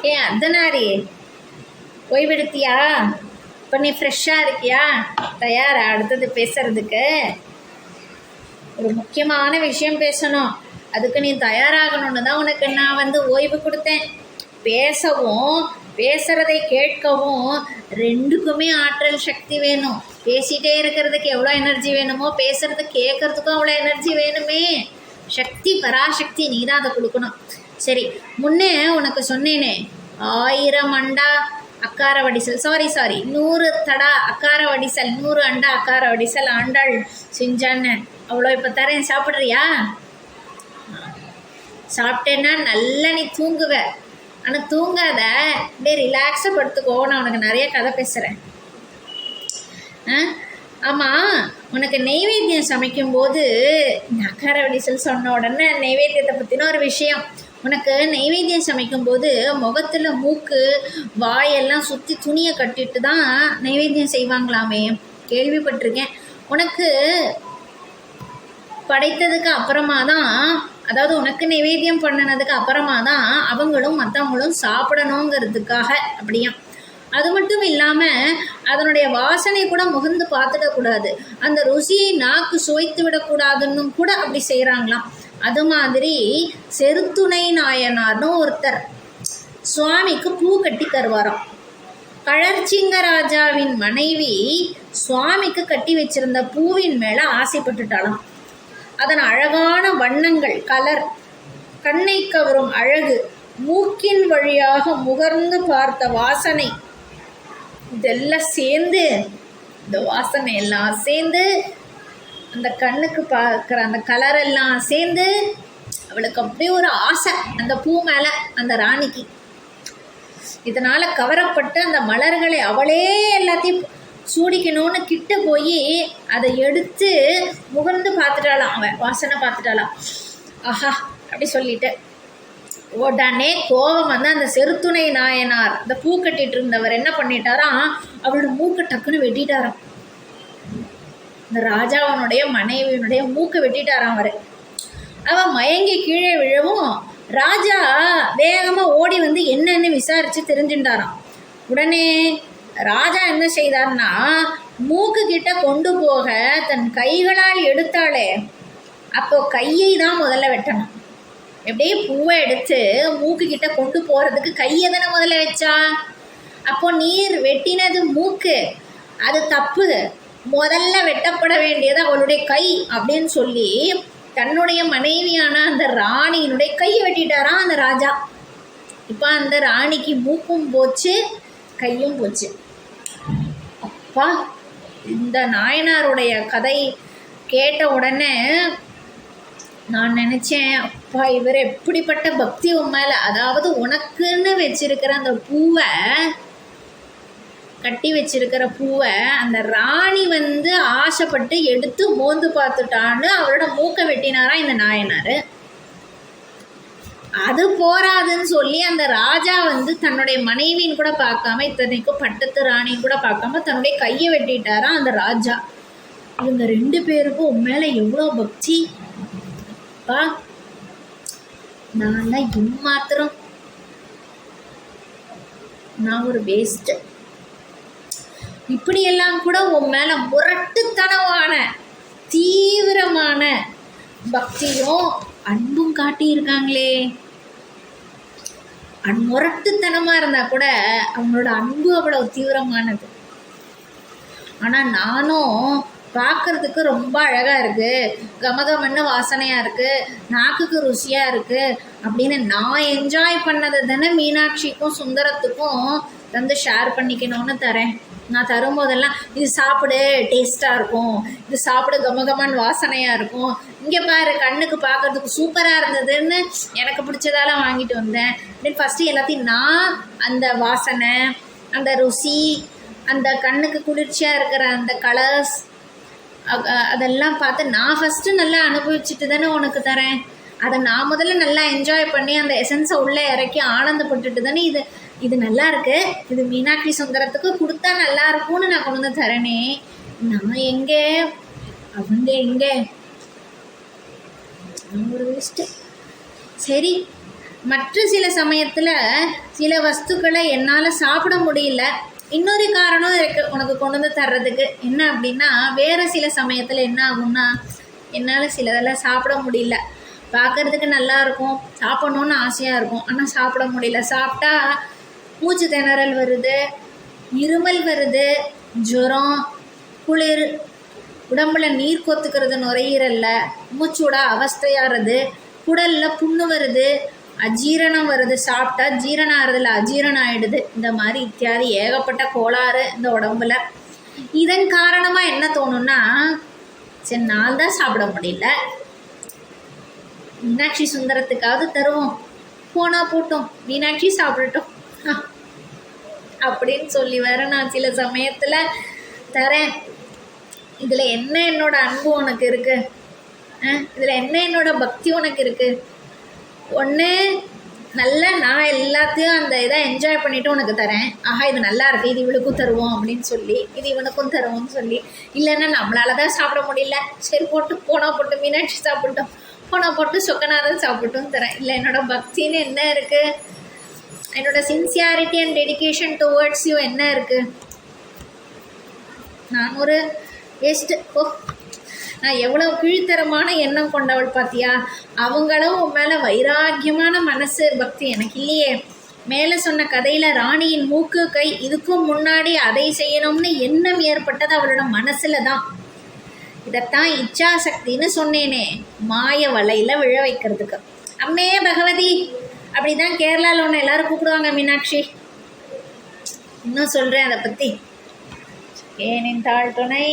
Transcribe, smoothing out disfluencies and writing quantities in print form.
ஏன் அர்த்தநாரி ஓய்வெடுத்தியா? இப்போ நீ ஃப்ரெஷ்ஷாக இருக்கியா? தயாரா அடுத்தது பேசுறதுக்கு? ஒரு முக்கியமான விஷயம் பேசணும், அதுக்கு நீ தயாராகணும்னு தான் உனக்கு நான் ஓய்வு கொடுத்தேன். பேசவும் பேசுகிறதை கேட்கவும் ரெண்டுக்குமே ஆற்றல் சக்தி வேணும். பேசிகிட்டே இருக்கிறதுக்கு எவ்வளோ எனர்ஜி வேணுமோ பேசுறது கேட்கறதுக்கும் அவ்வளோ எனர்ஜி வேணுமே. சக்தி பராசக்தி நீ தான் அதை கொடுக்கணும். சரி, முன்னே உனக்கு சொன்னேனே 1000 அண்டா அக்கார வடிசல், சாரி 100 தடா அக்கார வடிசல், 100 அண்டா அக்கார வடிசல் ஆண்டாள் செஞ்சான்னு. அவ்வளோ இப்போ தரேன், சாப்பிட்றியா? சாப்பிட்டேன்னா நல்லா நீ தூங்குவ. ஆனால் தூங்காத, அப்படியே ரிலாக்ஸாக படுத்துக்கோ. நான் உனக்கு நிறைய கதை பேசுகிறேன். ஆமாம், உனக்கு நெய்வேத்தியம் சமைக்கும்போது அக்கார வடிசல் சொன்ன உடனே நெய்வேத்தியத்தை பற்றின ஒரு விஷயம். உனக்கு நெய்வேத்தியம் சமைக்கும்போது முகத்தில் மூக்கு வாயெல்லாம் சுற்றி துணியை கட்டிட்டு தான் நெய்வேத்தியம் செய்வாங்களாமே, கேள்விப்பட்டிருக்கேன். உனக்கு படைத்ததுக்கு அப்புறமா தான், அதாவது உனக்கு நைவேத்தியம் பண்ணினதுக்கு அப்புறமா தான் அவங்களும் மற்றவங்களும் சாப்பிடணுங்கிறதுக்காக அப்படியா. அது மட்டும் இல்லாமல் அதனுடைய வாசனை கூட முகந்து பார்த்துடக்கூடாது, அந்த ருசியை நாக்கு சுவைத்து விடக்கூடாதுன்னு கூட அப்படி செய்கிறாங்களாம். அது மாதிரி செருத்துணை நாயனார்னு ஒருத்தர் சுவாமிக்கு பூ கட்டி தருவாராம். கழற்சிங்கராஜாவின் மனைவி சுவாமிக்கு கட்டி வச்சிருந்த பூவின் மேலே ஆசைப்பட்டுட்டாலாம். அதன் அழகான வண்ணங்கள், கலர், கண்ணை கவரும் அழகு, மூக்கின் வழியாக முகர்ந்து பார்த்த வாசனை, இதெல்லாம் சேர்ந்து, இந்த வாசனை எல்லாம் சேர்ந்து, அந்த கண்ணுக்கு பார்க்குற அந்த கலர் எல்லாம் சேர்ந்து அவளுக்கு அப்படியே ஒரு ஆசை அந்த பூ மேலே, அந்த ராணிக்கு. இதனால் கவரப்பட்டு அந்த மலர்களை அவளே எல்லாத்தையும் சூடிக்கணும்னு கிட்ட போய் அதை எடுத்து முகர்ந்து பார்த்துட்டாளாம். அவன் வாசனை பார்த்துட்டாளாம். ஆஹா அப்படி சொல்லிட்டு உடனே கோபம் வந்து அந்த செருத்துணை நாயனார், இந்த பூ கட்டிட்டு இருந்தவர் என்ன பண்ணிட்டாராம், அவளோட மூக்கை டக்குன்னு வெட்டிட்டாராம். இந்த ராஜாவனுடைய மனைவியினுடைய மூக்கை வெட்டிட்டாராம் அவர். அவன் மயங்கி கீழே விழவும் ராஜா வேகமாக ஓடி வந்து என்னன்னு விசாரித்து தெரிஞ்சுட்டாராம். உடனே ராஜா என்ன செய்தார்னா, மூக்கு கிட்ட கொண்டு போக தன் கைகளால் எடுத்தாளே, அப்போ கையை தான் முதல்ல வெட்டணும். எப்படியே பூவை எடுத்து மூக்கு கிட்ட கொண்டு போகிறதுக்கு கையை தானே முதல்ல வச்சா. அப்போ நீர் வெட்டினது மூக்கு, அது தப்பு, முதல்ல வெட்டப்பட வேண்டியது அவளுடைய கை அப்படின்னு சொல்லி தன்னுடைய மனைவியான அந்த ராணியினுடைய கையை வெட்டிட்டாராம் அந்த ராஜா. இப்போ அந்த ராணிக்கு மூக்கும் போச்சு, கையும் போச்சு. அப்பா, இந்த நாயனாருடைய கதை கேட்ட உடனே நான் நினச்சேன், அப்பா இவர் எப்படிப்பட்ட பக்தி உன் மேலே. அதாவது உனக்குன்னு வச்சிருக்கிற அந்த பூவை, கட்டி வச்சிருக்கிற பூவை அந்த ராணி வந்து ஆசைப்பட்டு எடுத்து மோந்து பார்த்துட்டான்னு அவரோட மூக்கை வெட்டினாரா இந்த நாயனார். அது போராதுன்னு சொல்லி அந்த ராஜா வந்து தன்னுடைய மனைவின்னு கூட பார்க்காம, இத்தனைக்கும் பட்டத்து ராணின்னு கூட பார்க்காம தன்னுடைய கையை வெட்டிட்டாரா அந்த ராஜா. இவங்க 2 பேருக்கும் உன் மேலே எவ்வளோ பக்தி. அப்பா, நான் இம்மாத்திரம், நான் ஒரு வேஸ்ட்டு. இப்படியெல்லாம் கூட உன் மேலே முரட்டுத்தனமான தீவிரமான பக்தியும் அன்பும் காட்டியிருக்காங்களே. முரட்டுத்தனமாக இருந்தால் கூட அவங்களோட அன்பு அவ்வளோ தீவிரமானது. ஆனால் நானும் பார்க்குறதுக்கு ரொம்ப அழகாக இருக்குது, கமகமன்னு வாசனையாக இருக்குது, நாக்குக்கு ருசியாக இருக்குது அப்படின்னு நான் என்ஜாய் பண்ணதை தானே மீனாட்சிக்கும் சுந்தரத்துக்கும் வந்து ஷேர் பண்ணிக்கணும்னு தரேன். நான் தரும்போதெல்லாம் இது சாப்பிடு டேஸ்ட்டாக இருக்கும், இது சாப்பிடு கமகமன் வாசனையாக இருக்கும், இங்கே பாரு கண்ணுக்கு பார்க்குறதுக்கு சூப்பராக இருந்ததுன்னு எனக்கு பிடிச்சதால வாங்கிட்டு வந்தேன் அப்படின்னு ஃபஸ்ட்டு எல்லாத்தையும் நான் அந்த வாசனை, அந்த ருசி, அந்த கண்ணுக்கு குளிர்ச்சியாக இருக்கிற அந்த கலர்ஸ் அதெல்லாம் பார்த்து நான் ஃபஸ்ட்டு நல்லா அனுபவிச்சுட்டு தானே உனக்கு தரேன். அதை நான் முதல்ல நல்லா என்ஜாய் பண்ணி அந்த எசன்ஸை உள்ளே இறக்கி ஆனந்தப்பட்டுட்டு தானே இது நல்லா இருக்கு, இது மீனாட்சி சுந்தரத்துக்கு கொடுத்தா நல்லா இருக்கும்னு நான் கொண்டு வந்து தரேனே. நான் எங்கே, அவங்க எங்கே, நான் ஒரு வேஸ்ட்டு. சரி, மற்ற சில சமயத்தில் சில வஸ்துக்களை என்னால் சாப்பிட முடியல. இன்னொரு காரணம் இருக்குது உனக்கு கொண்டு வந்து தர்றதுக்கு. என்ன அப்படின்னா, வேறு சில சமயத்தில் என்ன ஆகும்னா, என்னால் சிலதெல்லாம் சாப்பிட முடியல. பார்க்குறதுக்கு நல்லா இருக்கும், சாப்பிட்ணுன்னு ஆசையாக இருக்கும், ஆனால் சாப்பிட முடியல. சாப்பிட்டா மூச்சு திணறல் வருது, இருமல் வருது, ஜுரம், குளிர், உடம்புல நீர் கொத்துக்கிறது, நுரையீரல்ல மூச்சோட அவஸ்தையாகிறது, குடலில் புண்ணு வருது, அஜீரணம் வருது, சாப்பிட்டா ஜீரணம் ஆகிறதுல அஜீரணம் ஆகிடுது. இந்த மாதிரி இத்தியாதி ஏகப்பட்ட கோளாறு இந்த உடம்புல. இதன் காரணமாக என்ன தோணுன்னா, சரி நாள் தான் சாப்பிட முடியல, மீனாட்சி சுந்தரத்துக்காவது தருவோம், போனால் போட்டோம், மீனாட்சி சாப்பிடட்டும் அப்படின்னு சொல்லி வேற நான் சில சமயத்தில் தரேன். இதில் என்ன என்னோட அன்பு உனக்கு இருக்குது? இதில் என்ன என்னோட பக்தி உனக்கு இருக்குது? ஒன்று நல்ல நான் எல்லாத்தையும் அந்த இதை என்ஜாய் பண்ணிவிட்டு உனக்கு தரேன், ஆஹா இது நல்லா இருக்குது, இது இவளுக்கும் தருவோம் அப்படின்னு சொல்லி, இது இவனுக்கும் தருவோம்னு சொல்லி. இல்லைன்னா நம்மளால தான் சாப்பிட முடியல, சரி போட்டு போனால் போட்டு மீனாட்சி சாப்பிட்டோம், போனால் போட்டு சொக்கநாதன் சாப்பிட்டும் தரேன். இல்லை என்னோட பக்தின்னு என்ன இருக்குது? என்னோட sincerity and dedication towards you என்ன இருக்குது? நான் ஒரு வேஸ்ட்டு. நான் எவ்வளோ கீழ்த்தரமான எண்ணம் கொண்டவள் பார்த்தியா? அவங்களும் உன் மேலே வைராக்கியமான மனசு பக்தி எனக்கு இல்லையே. மேலே சொன்ன கதையில் ராணியின் மூக்கு கை, இதுக்கும் முன்னாடி அதை செய்யணும்னு எண்ணம் ஏற்பட்டது அவளோட மனசில் தான். இதைத்தான் இச்சாசக்தின்னு சொன்னேனே, மாய வலையில் விழ வைக்கிறதுக்கு. அம்மே பகவதி அப்படி தான் கேரளாவில் ஒன்று எல்லோரும் கூப்பிடுவாங்க, மீனாட்சி. இன்னும் சொல்கிறேன் அதை பற்றி. ஏனின் தாழ் துணை